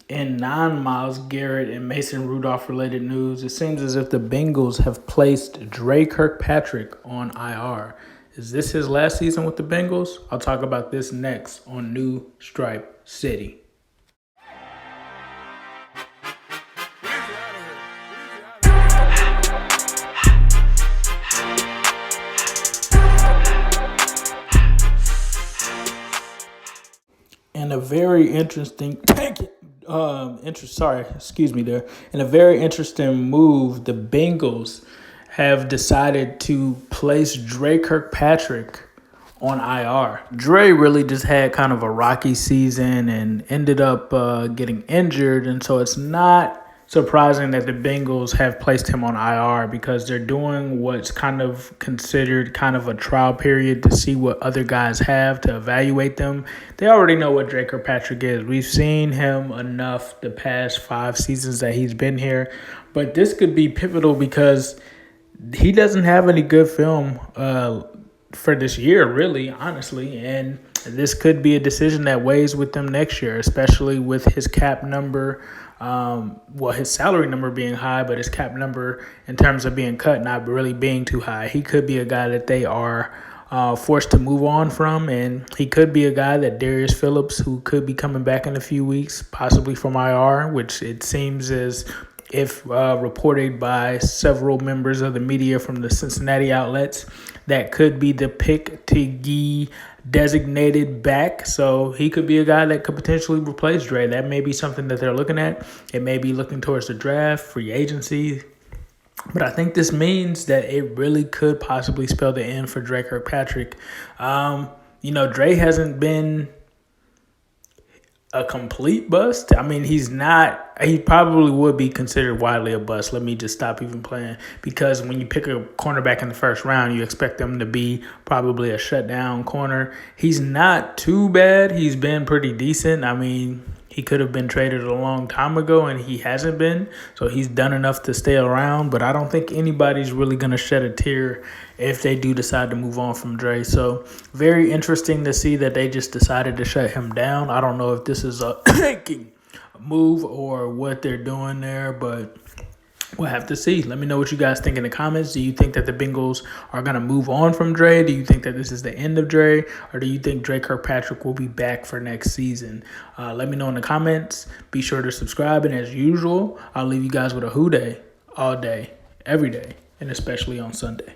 In non-Myles Garrett and Mason Rudolph related news, it seems as if the Bengals have placed Dre Kirkpatrick on IR. Is this his last season with the Bengals? I'll talk about this next on New Stripe City. And a very interesting In a very interesting move, the Bengals have decided to place Dre Kirkpatrick on IR. Dre really just had kind of a rocky season and ended up getting injured, and so it's not surprising that the Bengals have placed him on IR because they're doing what's kind of considered kind of a trial period to see what other guys have to evaluate them. They already know what Dre Kirkpatrick is. We've seen him enough the past 5 seasons that he's been here, but this could be pivotal because he doesn't have any good film for this year, really, honestly, and this could be a decision that weighs with them next year, especially with his cap number. His salary number being high, but his cap number in terms of being cut not really being too high. He could be a guy that they are forced to move on from, and he could be a guy that Darius Phillips, who could be coming back in a few weeks, possibly from IR, which it seems as if reported by several members of the media from the Cincinnati outlets, that could be the pick to be designated back. So he could be a guy that could potentially replace Dre. That may be something that they're looking at. It may be looking towards the draft, free agency. But I think this means that it really could possibly spell the end for Dre Kirkpatrick. Dre hasn't been a complete bust. I mean, he probably would be considered widely a bust. Let me just stop even playing, because when you pick a cornerback in the first round, you expect them to be probably a shutdown corner. He's not too bad. He's been pretty decent. I mean, he could have been traded a long time ago, and he hasn't been. So he's done enough to stay around, but I don't think anybody's really going to shed a tear if they do decide to move on from Dre. So very interesting to see that they just decided to shut him down. I don't know if this is a move or what they're doing there, but we'll have to see. Let me know what you guys think in the comments. Do you think that the Bengals are going to move on from Dre? Do you think that this is the end of Dre? Or do you think Dre Kirkpatrick will be back for next season? Let me know in the comments. Be sure to subscribe. And as usual, I'll leave you guys with a who day all day, every day, and especially on Sunday.